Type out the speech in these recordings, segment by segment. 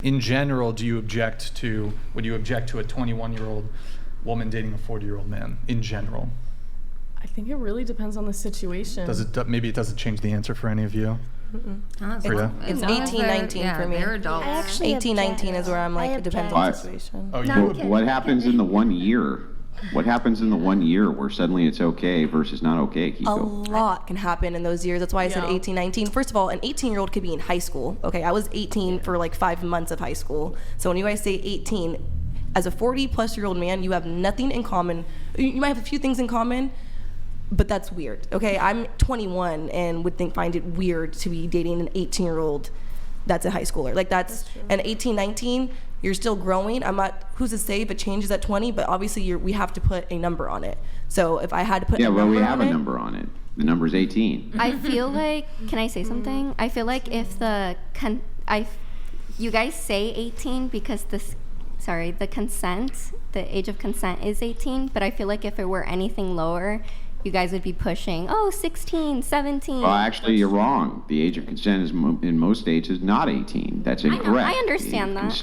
In general, would you object to a 21-year-old woman dating a 40-year-old man in general? I think it really depends on the situation. Maybe it doesn't change the answer for any of you? It's 18, 19 for me. They're adults. 18, 19 is where I'm like, it depends on the situation. Oh, What happens in the 1 year? What happens in the 1 year where suddenly it's okay versus not okay, Keeko? A lot can happen in those years. That's why I said 18, 19. First of all, an 18-year-old could be in high school. Okay, I was 18 for like 5 months of high school. So when you guys say 18, as a 40-plus-year-old man, you have nothing in common. You might have a few things in common, but that's weird. Okay, I'm 21 and would find it weird to be dating an 18-year-old that's a high schooler. Like that's an 18, 19. You're still growing. I'm not. Who's to say if it changes at 20? But obviously, we have to put a number on it. So if I had to put a number on it, we have a number on it. The number is 18. I feel like. Can I say something? I feel like if you guys say 18 because the age of consent is 18. But I feel like if it were anything lower, you guys would be pushing, 16, 17. Well, actually, you're wrong. The age of consent is in most states is not 18. That's incorrect. I understand that.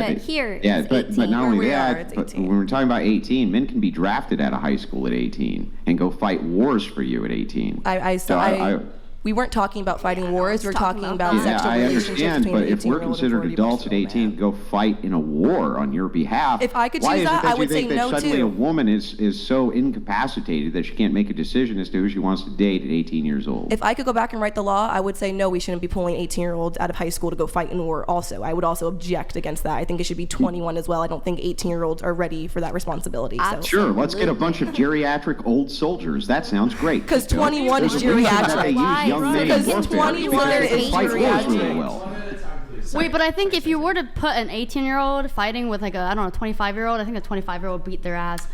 But here, yeah, it's but 18. not only that, it's but 18. when we're talking about 18, men can be drafted out of high school at 18 and go fight wars for you at 18. We weren't talking about fighting wars. We're talking about sexual I relationships understand, between but if we're considered adults at 18 to go fight in a war on your behalf, if I could why choose is it that, I you would think say that no suddenly too. a woman is so incapacitated that she can't make a decision as to who she wants to date at 18 years old? If I could go back and write the law, I would say no, we shouldn't be pulling 18-year-olds out of high school to go fight in war also. I would also object against that. I think it should be 21 as well. I don't think 18-year-olds are ready for that responsibility. So. Sure, let's get a bunch of geriatric old soldiers. That sounds great. Because 21 is geriatric. Because 21 is geriatric. Wait, but I think if you were to put an 18-year-old fighting with like a 25-year-old, I think a 25-year-old beat their ass.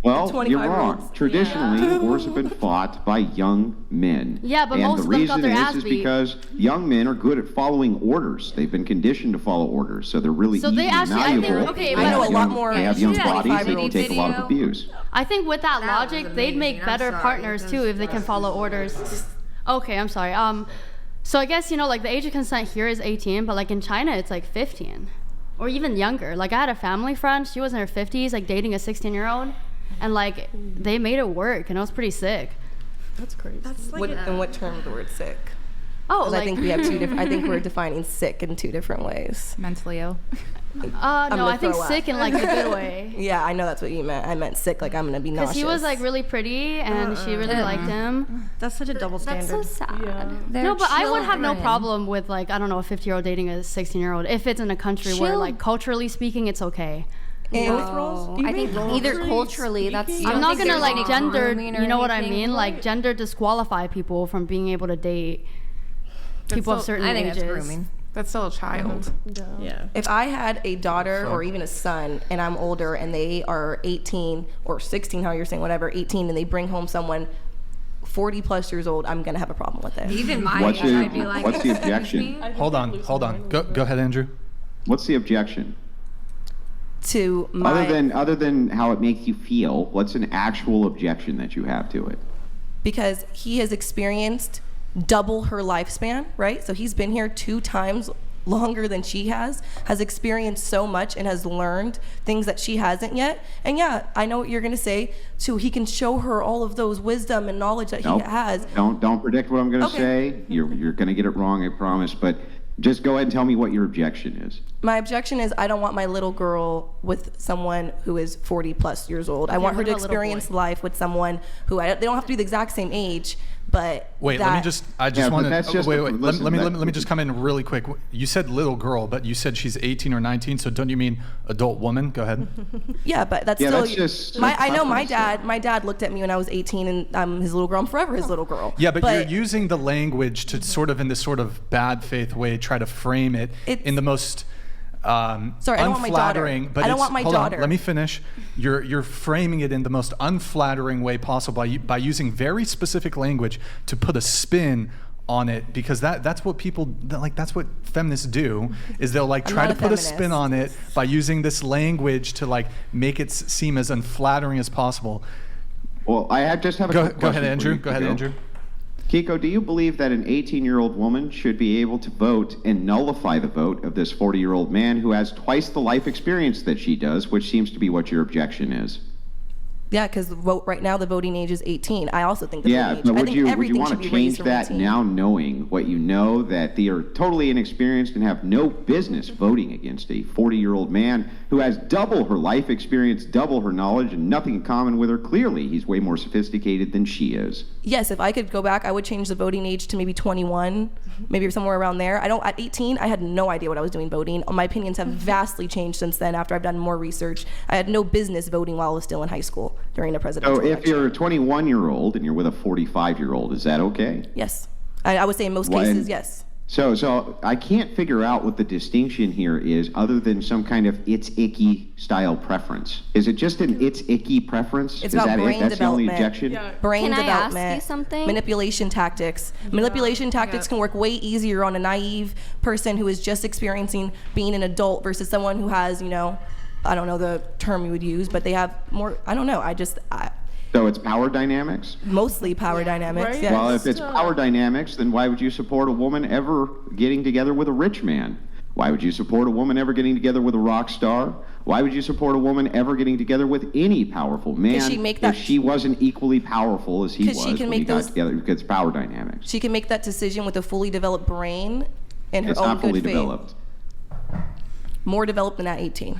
Well, you're wrong. Traditionally, wars have been fought by young men. Yeah, but most of them got their ass beat. And the reason is because young men are good at following orders. They've been conditioned to follow orders, so they're really easy and malleable. I know a lot more. They have young bodies, they can take a lot of abuse. I think with that logic, they'd make better partners too if they can follow orders. Okay, I'm sorry. So I guess, like the age of consent here is 18, but like in China, it's like 15 or even younger. Like I had a family friend, she was in her 50s, like dating a 16-year-old, and like they made it work, and it was pretty sick. That's crazy. That's like In what term the word sick? Oh, I think we have two different. I think we're defining sick in two different ways. mentally ill. no, I think sick in like a good way. Yeah, I know that's what you meant. I meant sick, like I'm gonna be nauseous. Because he was like really pretty, and she really liked him. That's such a double standard. That's so sad. Yeah. No, but I would have no problem with like, I don't know, a 50-year-old dating a 16-year-old if it's in a country where like culturally speaking, it's okay. I think either culturally, that's. I'm not gonna like gender, you know what I mean? Like gender disqualify people from being able to date people of certain ages. That's grooming. That's still a child. Yeah. If I had a daughter or even a son and I'm older and they are 18 or 16, how you're saying, whatever, 18, and they bring home someone 40 plus years old, I'm going to have a problem with it. Even my age, I'd be like, what's the objection? Hold on. Go ahead, Andrew. What's the objection? To my... Other than how it makes you feel, what's an actual objection that you have to it? Because he has experienced double her lifespan, right? So he's been here 2 times longer than she has experienced so much and has learned things that she hasn't yet. And yeah, I know what you're gonna say, so he can show her all of those wisdom and knowledge that he has. Don't predict what I'm gonna say. You're gonna get it wrong, I promise, but just go ahead and tell me what your objection is. My objection is I don't want my little girl with someone who is 40 plus years old. I want her to experience life with someone who they don't have to be the exact same age, but wait, let me just let me just come in really quick. You said little girl, but you said she's 18 or 19, so don't you mean adult woman? Go ahead. Yeah, but that's still I know my dad looked at me when I was 18 and I'm his little girl. I'm forever his little girl. Yeah, but you're using the language to sort of in this sort of bad faith way try to frame it in the most sorry, I don't want my daughter. But I don't want my daughter. Let me finish. You're framing it in the most unflattering way possible by using very specific language to put a spin on it, because that's what that's what feminists do, is they'll like try to put a spin on it by using this language to like make it seem as unflattering as possible. Well, I just have a go ahead, Andrew. Go ahead, Andrew. Keeko, do you believe that an 18-year-old woman should be able to vote and nullify the vote of this 40-year-old man who has twice the life experience that she does, which seems to be what your objection is? Yeah, because right now the voting age is 18. I also think the voting age. But I think would you everything want should to be change raised from that 18. now, knowing what you know, that they are totally inexperienced and have no business voting against a 40-year-old man who has double her life experience, double her knowledge, and nothing in common with her? Clearly, he's way more sophisticated than she is. Yes, if I could go back, I would change the voting age to maybe 21, maybe somewhere around there. At 18, I had no idea what I was doing voting. My opinions have vastly changed since then after I've done more research. I had no business voting while I was still in high school during the presidential So if election. you're a 21-year-old and you're with a 45-year-old, is that okay? Yes. I would say in most Well, cases, and- yes. So I can't figure out what the distinction here is other than some kind of it's icky style preference. Is it just an it's icky preference? It's is about that brain it? That's the only development. objection? Brain Can I ask development, you something? manipulation tactics. Manipulation tactics can work way easier on a naive person who is just experiencing being an adult versus someone who has, I don't know the term you would use, but they have more, I don't know. So it's power dynamics? Mostly power dynamics, Right? yes. Well, if it's power dynamics, then why would you support a woman ever getting together with a rich man? Why would you support a woman ever getting together with a rock star? Why would you support a woman ever getting together with any powerful man she make that- if she wasn't equally powerful as he 'Cause was she can when he make got those- together? Because power dynamics. She can make that decision with a fully developed brain and her It's own not fully good faith. developed. More developed than at 18.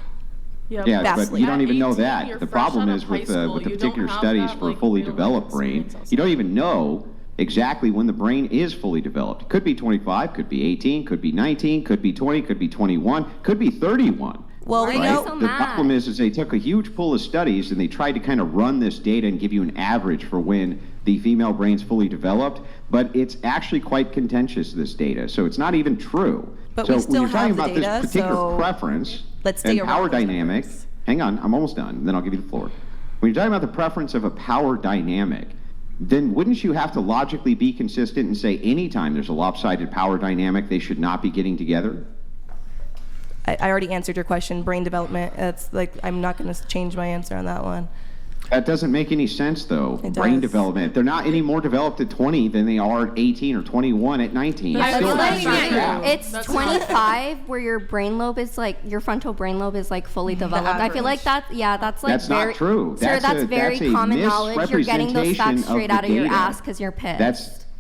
Yeah, Yeah, but Vastly. you don't At even know 18, that. you're The fresh problem out is of with high the school. You don't particular have studies that, for a like, fully real developed brain, experience you don't even know exactly when the brain is fully developed. Could be 25, could be 18, could be 19, could be 20, could be 21, could be 31. Well, we Why are know you so The mad? problem is they took a huge pool of studies and they tried to kind of run this data and give you an average for when the female brain's fully developed, but it's actually quite contentious, this data. So it's not even true. But so we when still you're talking have the about data, this particular so preference let's stay and around power those dynamic, numbers. hang on, I'm almost done, then I'll give you the floor. When you're talking about the preference of a power dynamic, then wouldn't you have to logically be consistent and say anytime there's a lopsided power dynamic, they should not be getting together? I already answered your question, brain development. I'm not going to change my answer on that one. That doesn't make any sense, though. It Brain does. development. They're not any more developed at 20 than they are at 18 or 21 at 19. That's Still not not true. true. Yeah. It's That's 25 where your brain lobe is your frontal brain lobe is fully developed. I feel like average. that's That's not very true. Sir, that's a- very that's a common knowledge. You're getting those facts misrepresentation straight of out the of your data. ass because you're pissed.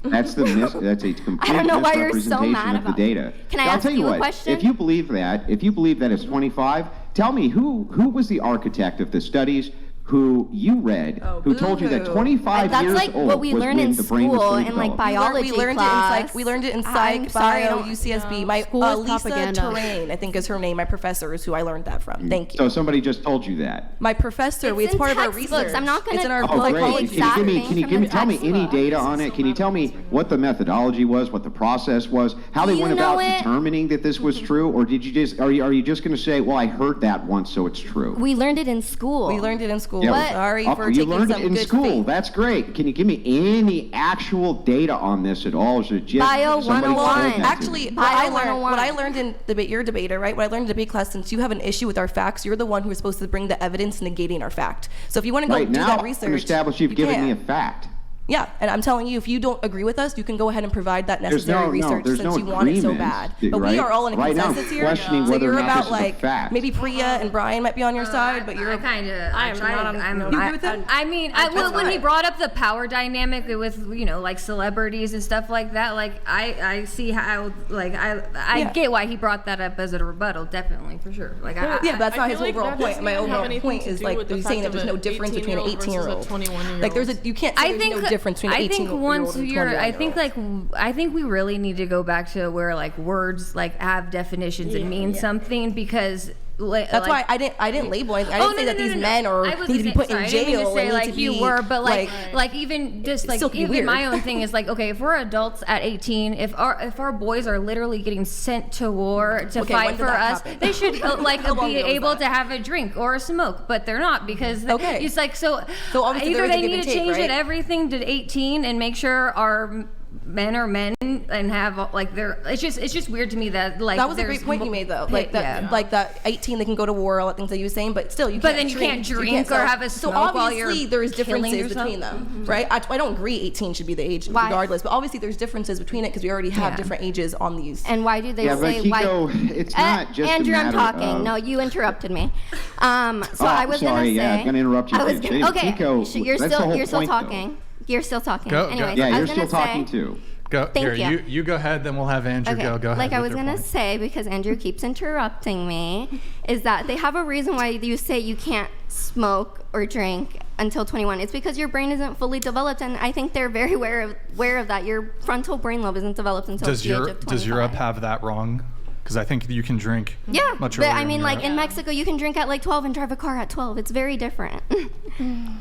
That's a complete I don't know why you're so misrepresentation mad of the about data. it. Can I Now, I'll ask tell you a what, question? If you believe that it's 25, tell me who was the architect of the studies who you read, who told you that boo-hoo. 25 That's years like old what we was learn when in the brain was school fully and developed? biology we learned class. it in psych. We learned it in I'm psych, sorry, I bio, don't- UCSB. My School is Lisa propaganda. Terrain, I think is her name. My professor is who I learned that from. Thank you. So somebody just told you that. My professor. It's It's in part of our textbooks. research. I'm not gonna It's in our Oh, Oh, great. psychology. Exact Can thing you from the tell me any textbook. data on it? Can you tell me what the methodology was, what the process was, how they You went know about it. determining that this was true, or did you just are you just going to say, well, I heard that once, so it's true? We learned it in school. We learned it in school. Yeah, Sorry well, for you taking learned some it in good school. faith. That's great. Can you give me any actual data on this at all? Or is it just Bio somebody 101. told that to you? Actually, Bio what 101. I learned in debate, you're a debater, right? What I learned in debate class, since you have an issue with our facts, you're the one who is supposed to bring the evidence negating our fact. So if you want to go Right do now, that I'm research, established you've you given can. me a fact. Yeah, and I'm telling you, if you don't agree with us, you can go ahead and provide that There's necessary research there's since no you want it so agreement, bad. But right? we are all in a Right now, I'm consensus here. questioning So whether or you're not about this is a like fact. maybe Priya and Brian might be on your side, but you're I kind of. I am not on- no. You agree with him? I mean, when he brought up the power dynamic with like celebrities and stuff like that, I see how I Yeah. get why he brought that up as a rebuttal, definitely for sure. yeah, but that's I not feel his like overall that point. doesn't My even have overall anything point to is do like with the you're saying fact that there's of no an difference between an 18-year-old 18-year-old. versus a 21-year-old. Like you can't say there's no difference between an 18-year-old and a 21-year-old. I think we really need to go back to where words have definitions and mean something because. That's why I didn't label anything. I didn't say that these men need to be put in jail. I didn't mean to say and need to you be, were, but even just still could be even weird. my own thing is okay, if we're adults at 18, if our boys are literally getting sent to war to Okay, fight when did for that us, happen? they should How long be ago was able that? to have a drink or a smoke, but they're not because Okay. it's So obviously either there is a they give need and to take, change right? everything to 18 and make sure our men are men and have like it's just weird to me that like that was a great point you made though. Like that, like that 18 they can go to war, all the things that you were saying, but still you. But can't then you can't drink or have a smoke so while you're obviously there's differences yourself. between them, right? I don't agree 18 should be the age regardless, but obviously there's differences between it because we already have different ages on these. And why do they say but Keeko, it's not just Andrew, a I'm matter talking. of... No, you interrupted me. So I was gonna say. I'm gonna interrupt you. Okay, Keeko, you're that's the whole still point, talking. though. You're still talking. Go. Anyways, Yeah, I you're was still gonna talking say, too. Go. Thank Here, you. you go ahead, then we'll have Andrew go. Go ahead. Like I with was your gonna point. say, because Andrew keeps interrupting me, is that they have a reason why you say you can't smoke or drink until 21. It's because your brain isn't fully developed, and I think they're very aware of that. Your frontal brain lobe isn't developed until the age of 25. Does Europe have that wrong? Because I think you can drink much but earlier I mean, in like Europe. in Mexico, you can drink at like 12 and drive a car at 12. It's very different.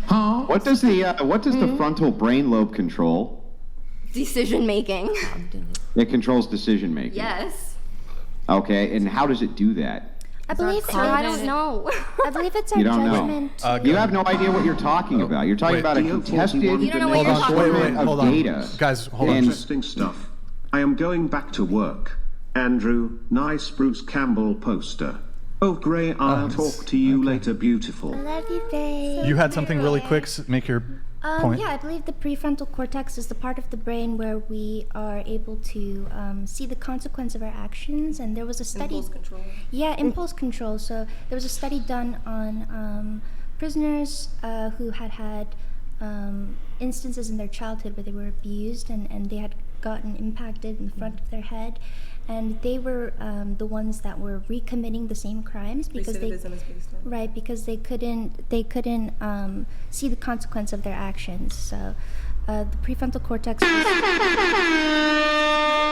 What does the frontal brain lobe control? Decision making. It controls decision making. Yes. Okay, and how does it do that? I believe So I don't know. I believe it's our You don't judgment. know. You have no idea what you're talking about. You're talking Wait. about a contested You don't know what you're talking assortment about. of Hold on. data. Guys, hold on. And- Interesting stuff. I am going back to work. Andrew, nice Bruce Campbell poster. Oh, Gray, I'll talk to you later, beautiful. Love you, babe. You had something really quick. Make your point. Yeah, I believe the prefrontal cortex is the part of the brain where we are able to see the consequence of our actions. And there was a study. Impulse control. Yeah, impulse control. So there was a study done on prisoners who had instances in their childhood where they were abused and they had gotten impacted in the front of their head. And they were the ones that were recommitting the same crimes because they couldn't see the consequence of their actions. So the prefrontal cortex was